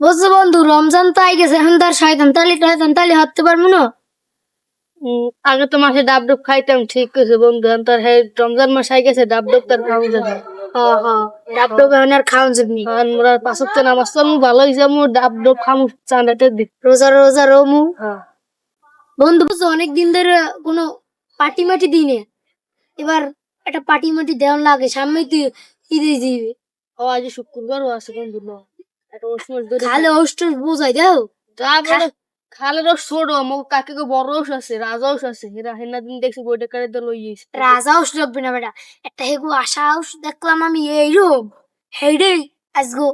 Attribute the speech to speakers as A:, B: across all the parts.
A: বুঝছো বন্ধু, রমজান তো আই গেছে, এখন তার শয়তান তালি হাঁটতে পারবো না।
B: আগে তো মাসে ডাব ডুব খাইতাম, ঠিক আছে বন্ধু, এখন তার রমজান মাস আই গেছে, ডাব ডুব তার খাওয়া যাবে।
A: হ্যাঁ হ্যাঁ, ডাব ডুব এখন আর খাওয়া যাবে না।
B: আর মোরা পাঁচ ওয়াক্ত নামাজ তো ভালো হয়েছে, মু ডাব ডুব খামু চাঁদাতে দিক।
A: রোজা রোজা রমু।
B: হ্যাঁ
A: বন্ধু বুঝছো, অনেকদিন ধরে কোনো পার্টি মাটি দিনে, এবার একটা পার্টি মাটি দেওয়ার লাগে, সামনেই তুই ঈদে দিবি।
B: ও আজ শুক্রবারও আছে বন্ধু, না একটা ওষ মাস ধরে
A: খালে ওষ্ট বোঝাই দাও।
B: যা বলে খালে রস ছোট আমার কাকে বড় ওষ আছে, রাজা ওষ আছে, হেরা হেনা দিন দেখছি বইটা কারে তো লই গেছে।
A: রাজা ওষ্ট লাগবে না বেটা, একটা হেগু আশা ওষ্ট দেখলাম আমি এইরকম, হেইডে আজগো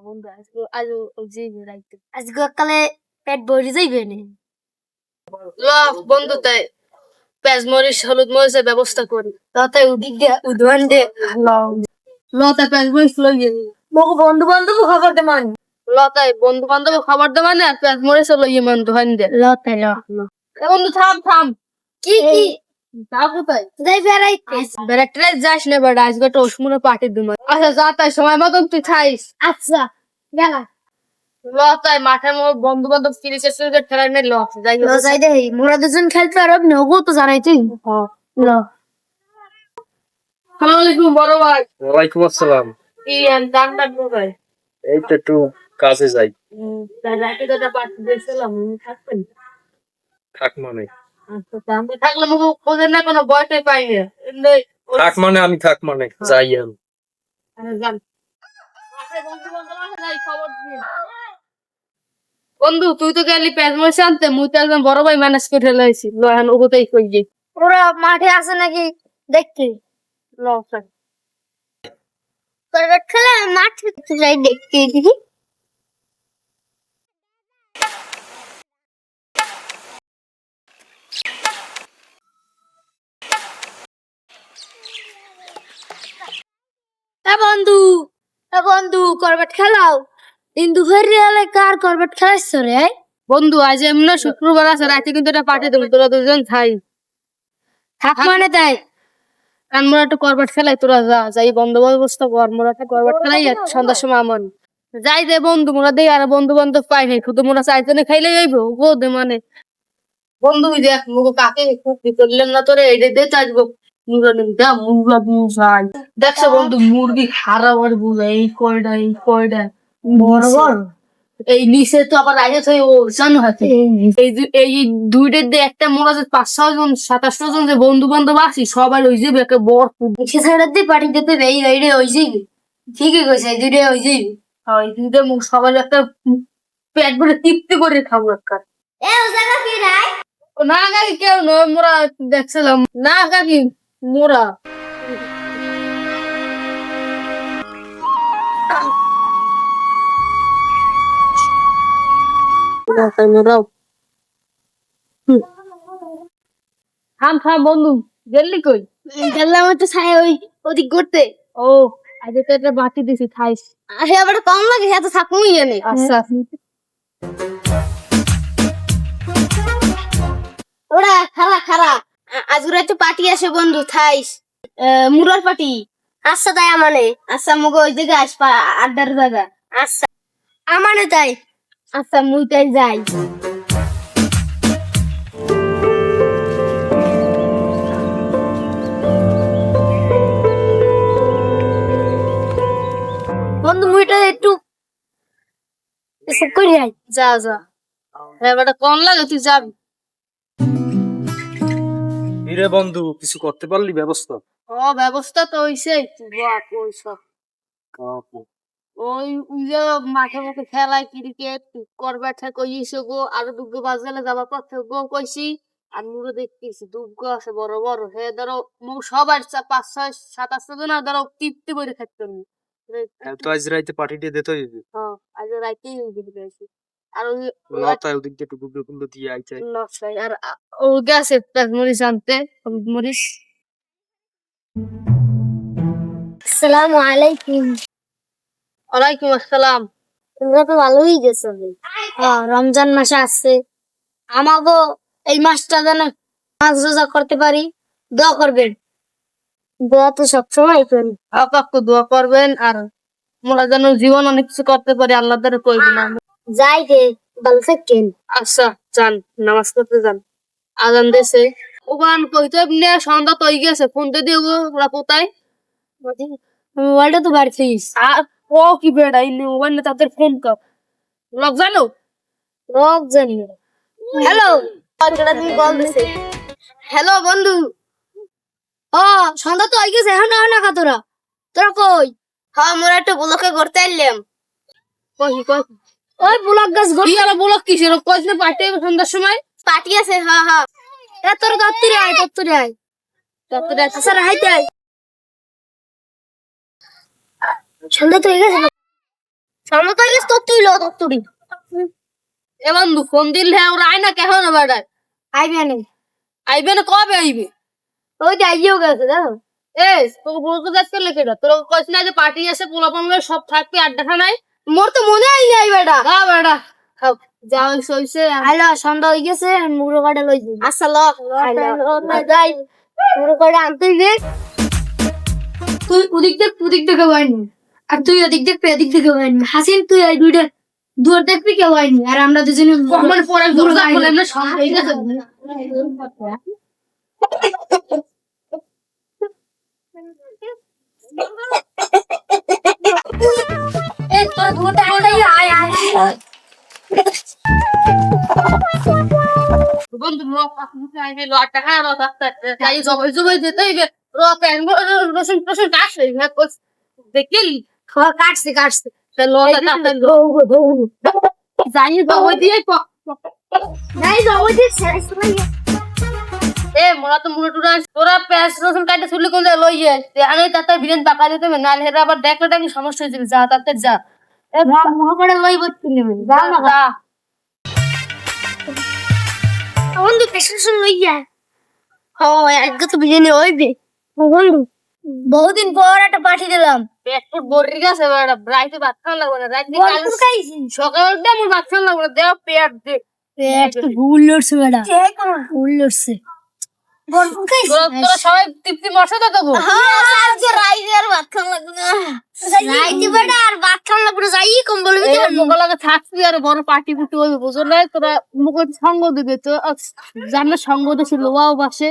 B: বন্ধু আজকে আজ জি রাইতে
A: আজগো কালে পেট ভরে যাইবে না।
B: ল বন্ধু তাই পেঁয়াজ মরিচ হলুদ মরিচের ব্যবস্থা করি।
A: তাতে উদিক দে উদওয়ান দে
B: লতায় পেঁয়াজ মরিচ লই গেলি,
A: মগো বন্ধু বান্ধব খবর দে মান
B: লতায় বন্ধু বান্ধব খাবার দেওয়া মানে আর পেঁয়াজ মরিচ লই মান দোহান দে।
A: লতাই ল
B: বন্ধু থাম থাম,
A: কি কি
B: যাও কোথায়?
A: যাই বেড়াইতে।
B: বেড়াতে যাস না বেড়া, আজকে একটা ওষুধ পাঠিয়ে দিব। আচ্ছা যা তাই সময় মতন তুই খাইস।
A: আচ্ছা গেলা
B: লতায় মাঠে মোর বন্ধু বান্ধব তিরিশ ঠেলা নেই ল যাই
A: ল যাই দে, মোরা দুজন খেলতে পারব না, ওগো তো জানাই তুই। ল
B: সালাম আলাইকুম বড় ভাই।
C: ওয়ালাইকুম আসসালাম।
B: কি দান দান ভাই,
C: এই তো একটু কাজে যাই।
B: রাতে তো পাঠিয়ে দিয়েছিলাম, থাকবেন?
C: থাক মানে
B: আমি থাকলে মুখ খোঁজের না, কোনো বয়টাই পাই না।
C: থাক মানে আমি থাক মানে যাই আমি।
B: যান বন্ধু, তুই তো গেলি পেঁয়াজ মরিচ আনতে, মুই তো একদম বড় ভাই ম্যানেজ করে ফেলাইছি। লহান ওগোতেই কই যে
A: ওরা মাঠে আছে নাকি দেখতে।
B: ল চল।
A: করবে খেলা মাঠে যাই দেখতে দেখি। বন্ধু বন্ধু করবেট খেলাও, দিন দুপুরে এলে কার করবেট খেলাইছ রে?
B: বন্ধু আজ এমনি শুক্রবার আছে, রাতে কিন্তু এটা পাঠিয়ে দেবো, তোরা দুজন খাই
A: থাক মানে তাই
B: কারণ মোরা একটু করবাট খেলাই, তোরা যা যাই বন্দোবস্ত কর, মোরা একটা করবাট খেলাই আর সন্ধ্যার সময় আমন যাই দে বন্ধু, মোরা দেই আর বন্ধু বান্ধব পাই নাই, শুধু মোরা চাইজনে খাইলে যাইবো গো দে মানে। বন্ধু দেখ মুগো কাকে খুব করলেন না তোরে, এইটা দে চাইবো দেখছো বন্ধু, মুরগি হারা বড় বুঝা এই কয়টা
A: বড় বড়
B: এই নিচে তো আবার আগে তো ওজন হাতে এই দুইটার দিয়ে একটা মোরা যে 5-6 জন 27 জন যে বন্ধু বান্ধব আছি, সবাই ওই যে বেকে বড়
A: সে ছাড়া দিয়ে পার্টি দিতে এই এইডে হই যাইবি, ঠিকই কইছে, এই দুইটা হই যাইবি।
B: হয় দুইটা মুখ সবাই একটা পেট ভরে তৃপ্তি করে খাবো একটা।
A: এ ও জায়গা কি রাই?
B: না কাকি কেউ নয়, মোরা দেখছিলাম না কাকি মোরা থাম থাম বন্ধু, গেলি কই?
A: গেলাম তো ছায়া ওই ওদিক ঘুরতে।
B: ও আজ তো একটা বাটি দিছি খাইস।
A: আরে আবার কম লাগে, এত থাকুই জানে।
B: আচ্ছা
A: ওরা খারা খারা, আজ ওরা একটু পার্টি আছে বন্ধু, থাইস মুরার পার্টি। আচ্ছা তাই আমানে, আচ্ছা মুগো ওই জায়গায় আসবা আড্ডার জায়গা। আচ্ছা আমানে তাই, আচ্ছা মুই তাই যাই। বন্ধু মুইটা একটু এসব করে যাই।
B: যা যা, এবারটা কম লাগে তুই যাবি।
C: রে বন্ধু কিছু করতে পারলি ব্যবস্থা?
B: ও ব্যবস্থা তো হইছে, ওই সব ওই যে মাঠে মাঠে খেলায় ক্রিকেট করবার ঠাক কইছে গো, আর দুগ্গ বাজালে যাবার পথে গো কইছি। আর মুরো দেখতেছি দুগ্গ আছে বড় বড়, হে ধরো মু সবার 5-6-7-8 জন ধরো তৃপ্তি করে থাকতো।
C: তো আজ রাইতে পার্টিতে দিতে হইবে।
B: হ্যাঁ আজ রাইতেই গেছি। আর ওই
C: লতায় ওদিক দিয়ে একটু গুবলো গুবলো দিয়ে আইছে।
B: লসাই আর ও গেছে মরিচ আনতে, হলুদ মরিচ।
A: আসসালামু আলাইকুম।
B: ওয়ালাইকুম আসসালাম।
A: তোমরা তো ভালোই গেছো। হ্যাঁ রমজান মাসে আসছে, আমাগো এই মাসটা যেন নামাজ রোজা করতে পারি, দোয়া করবেন। দোয়া তো সবসময় করি।
B: আপনি দোয়া করবেন আর মোরা যেন জীবন অনেক কিছু করতে পারি, আল্লাহ দ্বারা কইবি না।
A: যাই দে ভালো থাকেন।
B: আচ্ছা যান, নামাজ পড়তে যান, আজান দেশে। ওখান কইতে এমনি সন্ধ্যা তো হয়ে গেছে, ফোন দিয়ে দিব ওরা কোথায়।
A: মোবাইলটা তো বাড়ছিস।
B: আর ও কি বেড়া ইনি মোবাইল তাদের ফোন কর লোক জানো।
A: রক জানি। হ্যালো তুমি কল দিছে। হ্যালো বন্ধু। ও সন্ধ্যা তো হয়ে গেছে, এখন না খা তোরা। তোরা কই? হ্যাঁ মোরা একটু ব্লকে করতে এলাম।
B: কই কই
A: ওই ব্লক গাছ
B: কি আর বলো কিসের কইছ না পার্টি সন্ধ্যার সময়।
A: পার্টি আছে। হ্যাঁ হ্যাঁ এ তোর দত্তরে আয়, দত্তরে আয়।
B: তারপরে
A: আচ্ছা হাইতে আয়। সন্ধ্যা তো হয়ে গেছে। সন্ধ্যা তো হয়ে গেছে, তোর তুই লো দত্তরি।
B: এ বন্ধু ফোন দিলে ওরা আয় না কেন না বেড়ায়।
A: আইবে না।
B: আইবে না কবে আইবে?
A: ওই যে আইয়েও গেছে জানো।
B: এ তোকে বলতে যাচ্ছে লেখেটা তোর কইছ না যে পার্টি আছে পোলাপান সব থাকবে আড্ডা খানায়।
A: মোর তো মনে হয় নাই বেটা।
B: না বেড়া খাও যা হইছে হইছে।
A: আইলো সন্ধ্যা হয়ে গেছে, মুড়ো কাটা লই যাই। আচ্ছা ল যাই। মুড়ো কাটা আনতে দে। তুই ওদিক দেখে বাইনি, আর তুই ওদিক দেখ এদিক দেখে বাইনি। হাসিন তুই এই দুইটা দূর দেখবি কেউ হয়নি, আর আমরা দুজনে
B: কখন পরে দরজা খুলে না সব হয়ে গেছে।
A: এই তোর দুটা আয় আয় আয়।
B: বন্ধু লোক আপনি আইবে লো আটটা খায় রাত আটটা যাই জবাই জবাই দিতে হইবে। রো প্যান রসুন রসুন কাটছে দেখিল
A: খাওয়া কাটছে কাটছে।
B: তা লো তা যাই জবাই দিয়ে
A: নাই যাবো যে
B: এ মোরা তো মুড়ে টুরা তোরা পেঁয়াজ রসুন কাটে চুলি কোন জায়গায় লই যায় আমি তাতে বিরিয়ান পাকা দিতে হবে, নাহলে হেরা আবার দেখলে দেখি সমস্যা হয়ে যাবে। যা তাতে যা
A: এ মুড়ো কাটা লই বসতে নেবে।
B: যা যা।
A: বন্ধু পেছন লই যা। ও একগা তো বিরিয়ানি হইবে। বন্ধু বহুদিন পর একটা পার্টি দিলাম।
B: পেট ফুট বড়ি গেছে বেটা, রাইতে ভাত খাওয়া লাগবে না। রাইতে
A: ভরপুর খাইছি।
B: সকালে উঠে আমার ভাত খাওয়া লাগবে না। দেও পেট দে
A: পেট তো ভুল লড়ছে বেটা। ভুল লড়ছে। ভরপুর খাইছি।
B: তোরা সবাই তৃপ্তি মশা তো দেবো।
A: আজকে রাইতে আর ভাত খাওয়া লাগবে না। রাইতে বেটা আর ভাত খাওয়া লাগবে না, যাই কম্বল ভিতরে।
B: মোকালাকে থাকবি আর বড় পার্টি পুটি হইবে বুঝো না। তোরা মুখ সঙ্গ দিবে তো জানা সঙ্গ দিছিল ওয়াও বাসে